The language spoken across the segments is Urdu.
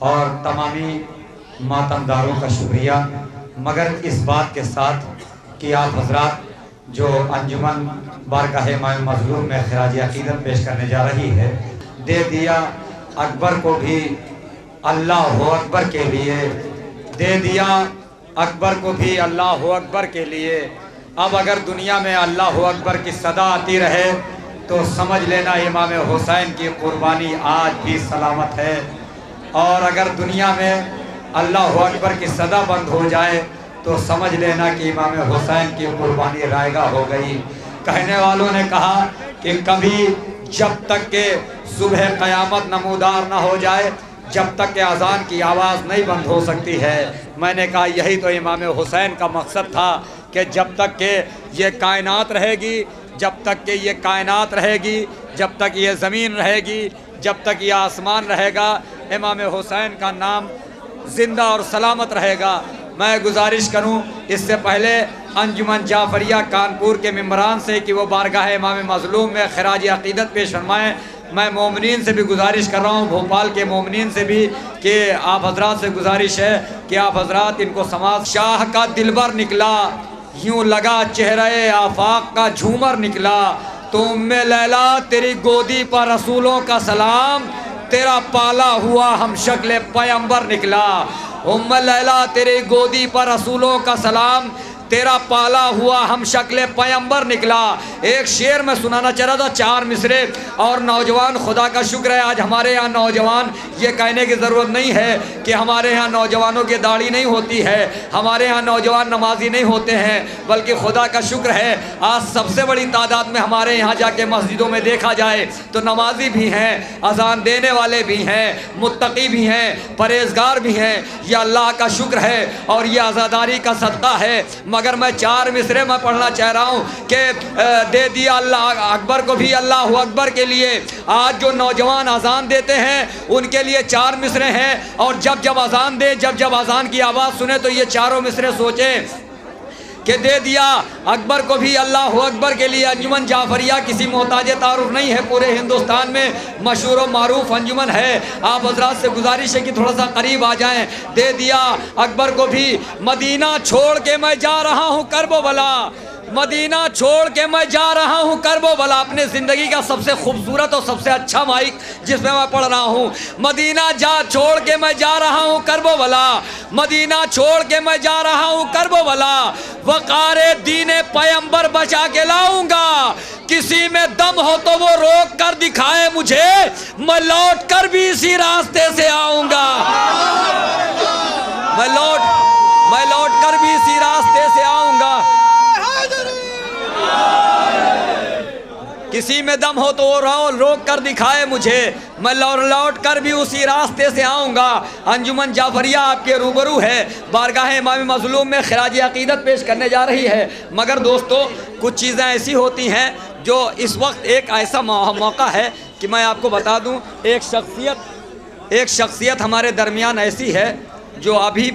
اور تمامی ماتمداروں کا شکریہ، مگر اس بات کے ساتھ کہ آپ حضرات جو انجمن بارگاہ امام مظلوم میں خراج عقیدت پیش کرنے جا رہی ہے، دے دیا اکبر کو بھی اللہ اکبر کے لیے، دے دیا اکبر کو بھی اللہ اکبر کے لیے۔ اب اگر دنیا میں اللہ اکبر کی صدا آتی رہے تو سمجھ لینا امام حسین کی قربانی آج بھی سلامت ہے، اور اگر دنیا میں اللہ اکبر کی صدا بند ہو جائے تو سمجھ لینا کہ امام حسین کی قربانی رائے گاہ ہو گئی۔ کہنے والوں نے کہا کہ کبھی جب تک کہ صبح قیامت نمودار نہ ہو جائے، جب تک کہ اذان کی آواز نہیں بند ہو سکتی ہے۔ میں نے کہا یہی تو امام حسین کا مقصد تھا کہ جب تک کہ یہ کائنات رہے گی، جب تک کہ یہ کائنات رہے گی، جب تک یہ زمین رہے گی، جب تک یہ آسمان رہے گا، امام حسین کا نام زندہ اور سلامت رہے گا۔ میں گزارش کروں اس سے پہلے انجمن جعفریہ کانپور کے ممبران سے کہ وہ بارگاہ امام مظلوم میں خراج عقیدت پیش فرمائیں۔ میں مومنین سے بھی گزارش کر رہا ہوں، بھوپال کے مومنین سے بھی، کہ آپ حضرات سے گزارش ہے کہ آپ حضرات ان کو سماعت۔ شاہ کا دلبر نکلا، یوں لگا چہرے آفاق کا جھومر نکلا، تو ام لیلا تیری گودی پر رسولوں کا سلام، تیرا پالا ہوا ہم شکل پیمبر نکلا۔ ام لیلا تیری گودی پر رسولوں کا سلام، تیرا پالا ہوا ہم شکل پیمبر نکلا۔ ایک شعر میں سنانا چاہ رہا تھا، 4 مصرے، اور نوجوان خدا کا شکر ہے آج ہمارے ہاں نوجوان، یہ کہنے کی ضرورت نہیں ہے کہ ہمارے ہاں نوجوانوں کی داڑھی نہیں ہوتی ہے، ہمارے ہاں نوجوان نمازی نہیں ہوتے ہیں، بلکہ خدا کا شکر ہے آج سب سے بڑی تعداد میں ہمارے یہاں جا کے مسجدوں میں دیکھا جائے تو نمازی بھی ہیں، اذان دینے والے بھی ہیں، متقی بھی ہیں، پرہیزگار بھی ہیں۔ یہ اللہ کا شکر ہے اور یہ عزاداری کا صدقہ ہے۔ مگر میں 4 مصرے میں پڑھنا چاہ رہا ہوں کہ دے دیا اللہ اکبر کو بھی اللہ اکبر کے لیے۔ آج جو نوجوان اذان دیتے ہیں ان کے لیے 4 مصرے ہیں، اور جب اذان دے، جب اذان کی آواز سنے تو یہ چاروں مصرے سوچیں کہ دے دیا اکبر کو بھی اللہ اکبر کے لیے۔ انجمن جعفریہ کسی محتاج تعارف نہیں ہے، پورے ہندوستان میں مشہور و معروف انجمن ہے۔ آپ حضرات سے گزارش ہے کہ تھوڑا سا قریب آ جائیں۔ دے دیا اکبر کو بھی، مدینہ چھوڑ کے میں جا رہا ہوں کرب و بلا، مدینہ چھوڑ کے میں جا رہا ہوں کرب و بلا۔ اپنے زندگی کا سب سے خوبصورت اور سب سے اچھا مائک جس میں پڑھ رہا ہوں، مدینہ چھوڑ کے میں جا رہا ہوں کرب و بلا، مدینہ چھوڑ کے میں جا رہا ہوں کرب و بلا، وقار دین پیمبر بچا کے لاؤں گا، کسی میں دم ہو تو وہ روک کر دکھائے مجھے، میں لوٹ کر بھی اسی راستے سے آؤں گا، میں لوٹ کر بھی اسی راستے سے آؤں گا، کسی میں دم ہو تو وہ روک کر دکھائے مجھے، میں لوٹ کر بھی اسی راستے سے آؤں گا۔ انجمن جعفریہ آپ کے روبرو ہے، بارگاہ امام مظلوم میں خراج عقیدت پیش کرنے جا رہی ہے۔ مگر دوستو کچھ چیزیں ایسی ہوتی ہیں جو اس وقت ایک ایسا موقع ہے کہ میں آپ کو بتا دوں، ایک شخصیت ہمارے درمیان ایسی ہے جو ابھی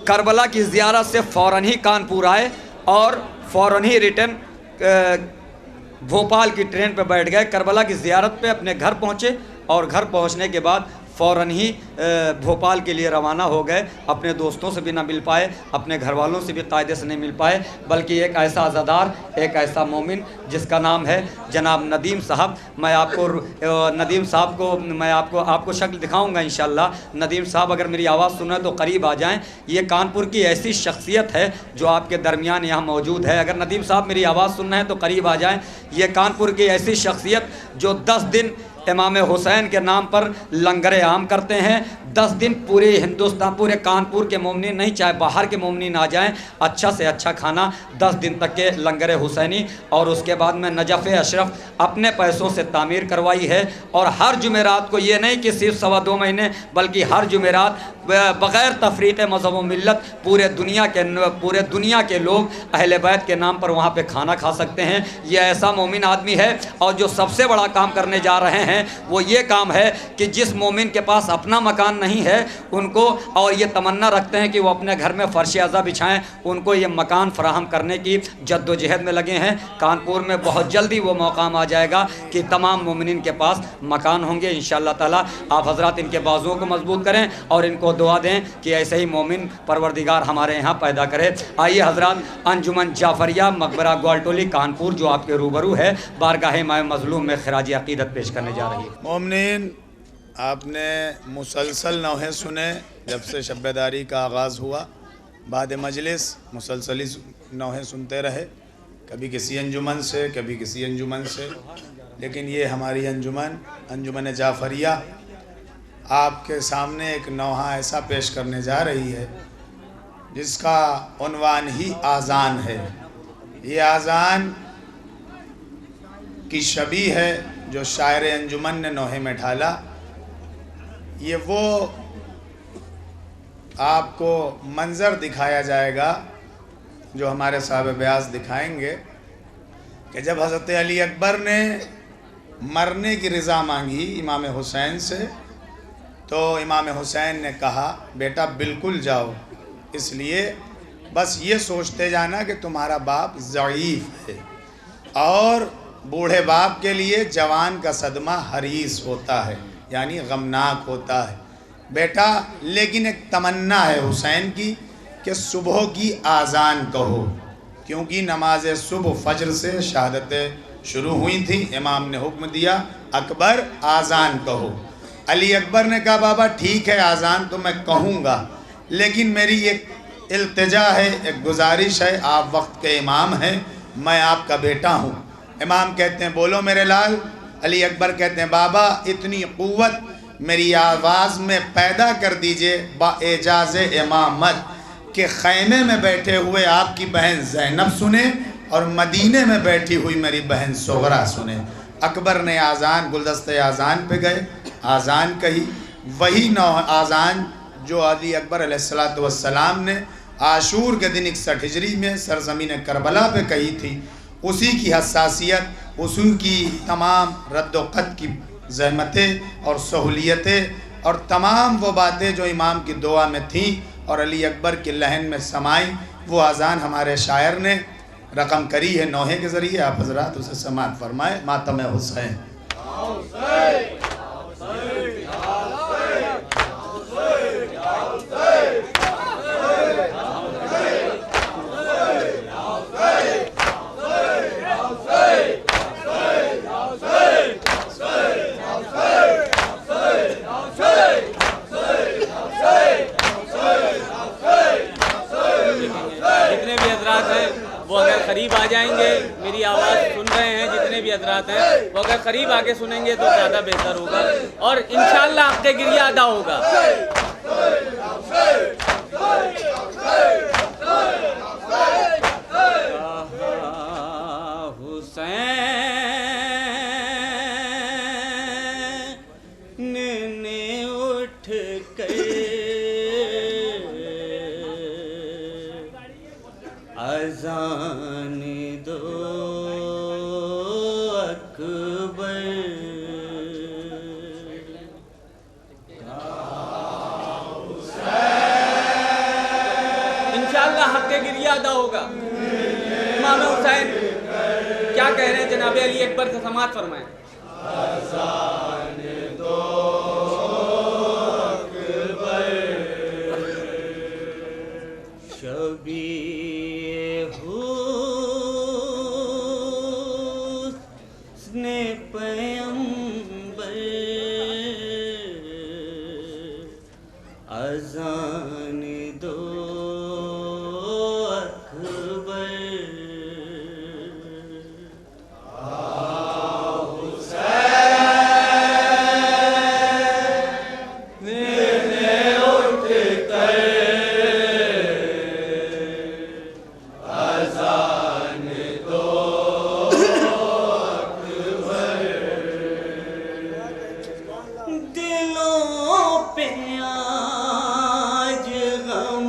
کربلا کی زیارت سے فوراً ہی کانپور آئے اور فوراً ہی ریٹرن بھوپال کی ٹرین پہ بیٹھ گئے، کربلا کی زیارت پہ اپنے گھر پہنچے، اور گھر پہنچنے کے بعد فوراً ہی بھوپال کے لیے روانہ ہو گئے۔ اپنے دوستوں سے بھی نہ مل پائے، اپنے گھر والوں سے بھی قاعدے سے نہیں مل پائے، بلکہ ایک ایسا عزادار، ایک ایسا مومن جس کا نام ہے جناب ندیم صاحب۔ میں آپ کو ندیم صاحب کو میں آپ کو شکل دکھاؤں گا انشاءاللہ۔ ندیم صاحب اگر میری آواز سنیں تو قریب آ جائیں۔ یہ کانپور کی ایسی شخصیت ہے جو آپ کے درمیان یہاں موجود ہے۔ اگر ندیم صاحب میری آواز سن رہے ہیں تو قریب آ جائیں۔ یہ کانپور کی ایسی شخصیت جو 10 دن امام حسین کے نام پر لنگر عام کرتے ہیں۔ 10 دن پورے ہندوستان، پورے کانپور کے مومنین نہیں، چاہے باہر کے مومنین آ جائیں، اچھا سے اچھا کھانا 10 دن تک کے لنگر حسینی، اور اس کے بعد میں نجف اشرف اپنے پیسوں سے تعمیر کروائی ہے۔ اور ہر جمعرات کو، یہ نہیں کہ صرف 2.25 مہینے، بلکہ ہر جمعرات بغیر تفریق مذہب و ملت پورے دنیا کے لوگ اہل بیت کے نام پر وہاں پہ کھانا کھا سکتے ہیں۔ یہ ایسا مومن آدمی ہے، اور جو سب سے بڑا کام کرنے جا رہے ہیں ہیں وہ یہ کام ہے کہ جس مومن کے پاس اپنا مکان نہیں ہے ان کو، اور یہ تمنا رکھتے ہیں کہ وہ اپنے گھر میں فرش عزا بچھائیں، ان کو یہ مکان فراہم کرنے کی جد و جہد میں لگے ہیں۔ کانپور میں بہت جلدی وہ مقام آ جائے گا کہ تمام مومنین کے پاس مکان ہوں گے انشاءاللہ تعالیٰ۔ آپ حضرات ان کے بازوؤں کو مضبوط کریں اور ان کو دعا دیں کہ ایسے ہی مومن پروردگار ہمارے یہاں پیدا کرے۔ آئیے حضرات، انجمن جعفریہ مقبرہ گوالٹولی کانپور جو آپ کے روبرو ہے، بارگاہ مائے مظلوم میں خراج عقیدت پیش کرنے جا رہی ہے۔ مومنین، آپ نے مسلسل نوحے سنے جب سے شب بیداری کا آغاز ہوا، بعد مجلس مسلسل نوحے سنتے رہے، کبھی کسی انجمن سے کبھی کسی انجمن سے، لیکن یہ ہماری انجمن جعفریہ آپ کے سامنے ایک نوحہ ایسا پیش کرنے جا رہی ہے جس کا عنوان ہی آذان ہے۔ یہ آذان کی شبیہ ہے جو شاعر انجمن نے نوحے میں ڈھالا۔ یہ وہ آپ کو منظر دکھایا جائے گا جو ہمارے صاحب بیاض دکھائیں گے کہ جب حضرت علی اکبر نے مرنے کی رضا مانگی امام حسین سے تو امام حسین نے کہا بیٹا بالکل جاؤ، اس لیے بس یہ سوچتے جانا کہ تمہارا باپ ضعیف ہے، اور بوڑھے باپ کے لیے جوان کا صدمہ حریص ہوتا ہے، یعنی غمناک ہوتا ہے بیٹا، لیکن ایک تمنا ہے حسین کی کہ صبح کی آذان کہو، کیونکہ نماز صبح فجر سے شہادتیں شروع ہوئی تھی، امام نے حکم دیا اکبر آذان کہو۔ علی اکبر نے کہا بابا ٹھیک ہے آذان تو میں کہوں گا، لیکن میری ایک التجا ہے، ایک گزارش ہے، آپ وقت کے امام ہیں، میں آپ کا بیٹا ہوں۔ امام کہتے ہیں بولو میرے لال۔ علی اکبر کہتے ہیں بابا اتنی قوت میری آواز میں پیدا کر دیجئے با اعجاز امامت کہ خیمے میں بیٹھے ہوئے آپ کی بہن زینب سنے اور مدینے میں بیٹھی ہوئی میری بہن سغرا سنے۔ اکبر نے آذان گلدستہ آذان پہ گئے، آذان کہی، وہی آذان جو علی اکبر علیہ السلام نے عاشور کے دن 61 ہجری میں سرزمین کربلا پہ کہی تھی، اسی کی حساسیت، اسی کی تمام رد و قط کی زحمتیں اور سہولیتیں اور تمام وہ باتیں جو امام کی دعا میں تھیں اور علی اکبر کے لحن میں سمائیں، وہ آذان ہمارے شاعر نے رقم کری ہے نوحے کے ذریعے، آپ حضرات اسے سماعت فرمائے۔ ماتم حسین وہ اگر قریب آ جائیں گے، میری آواز سن رہے ہیں جتنے بھی حضرات ہیں، وہ اگر قریب آ کے سنیں گے تو زیادہ بہتر ہوگا اور انشاءاللہ حق گریہ ادا ہوگا۔ حسین نے اٹھ کر اذان دو اکبر، انشاءاللہ حق گریہ ادا ہوگا۔ امام حسین کیا کہہ رہے ہیں جناب علی اکبر سے سماعت فرمائیں۔ اذان دو اکبر شبی پیمبر اذان دو اکبر، دلوں پہ آج غم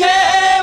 6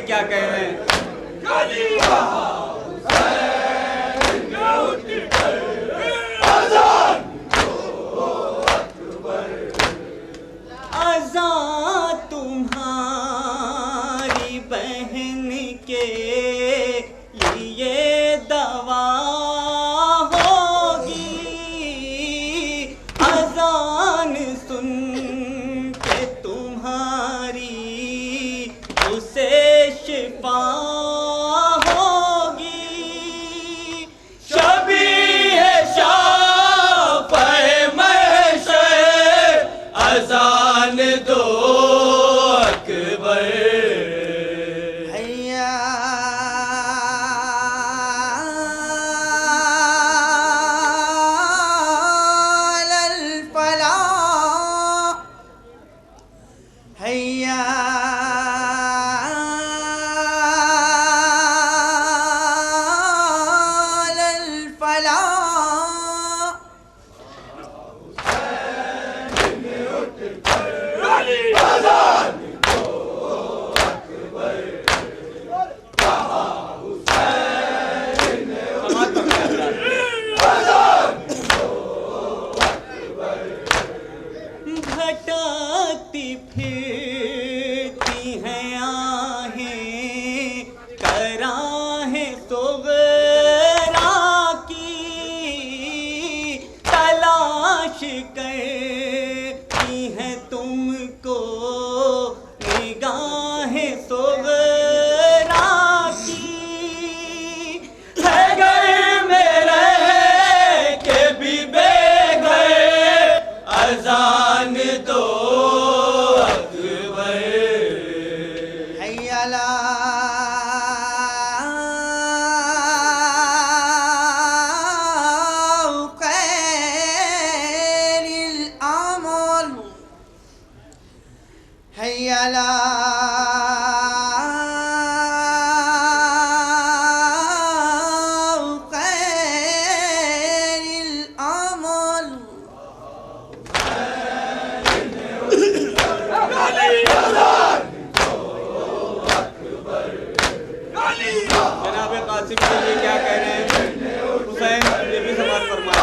یہ کیا کہہ رہے ہیں؟ اذان تمہاری بہن کے لیے دوا ہوگی، اذان سن کے تمہاری اسے شفا ہوگی، شبیہ شافع محشر اذان دو اکبر، حیا علی الفلاح، حیا علی الفلاح، بھٹکتی پھرتی ہیں آہیں کراہیں صغرا کی، تلاش کرتی ہیں تم کو نگاہیں صغرا کی، ہے گھر میں رہ کے بھی بے گھر اذان دو اکبر، حیا علی خیر العمل، حیا علی خیر العمل، جناب قاسم کے لیے کیا کہہ رہے ہیں؟ حسین یہ بھی سماعت فرمائیں۔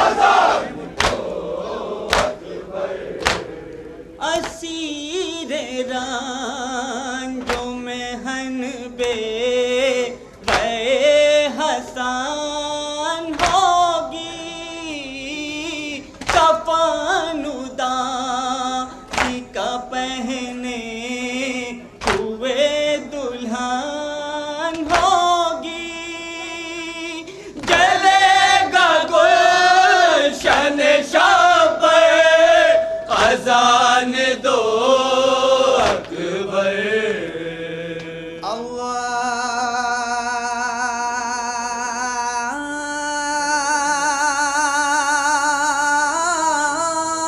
اسیر رنجو میں ہن بے بے حسان ہوگی، کفن اداسی کا پہنے ہوئے دلہن ہوگی، جلے گا گلشن شب اذان دو اکبر،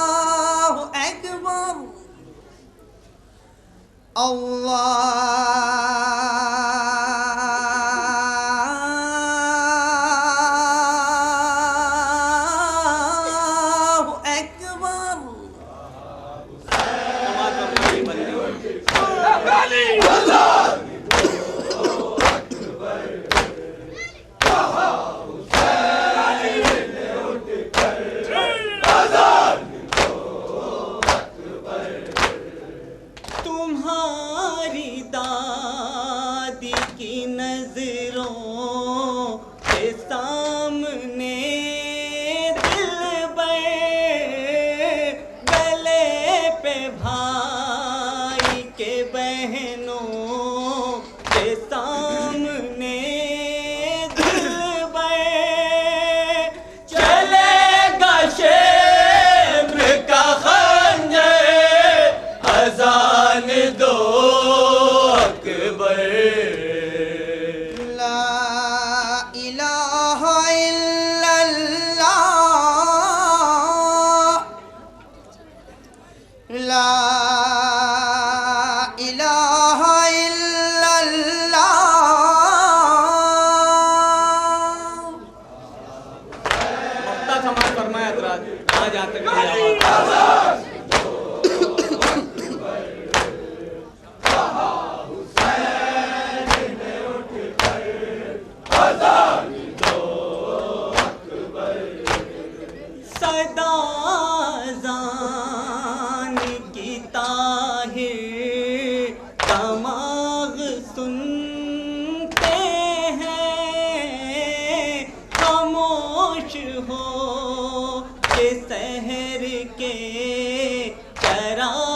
اللہ اکبر، اللہ اکبر، سماعت فرمائیں بندی۔ تمہاری دادی کی نظروں کے سامنے دلبر، گلے پہ بھائی کے بہنوں کے سامنے دلبر، چلے گا شمر کا خنجر اذان دو اکبر، لا الہ الا اللہ، لا الہ الا اللہ، مقطع سماعت فرمائیں حضرات، کہاں جہاں تک میری آواز۔ صدا زان کی طاہر دماغ سنتے ہیں، خاموش ہو کہ سحر کے چراغ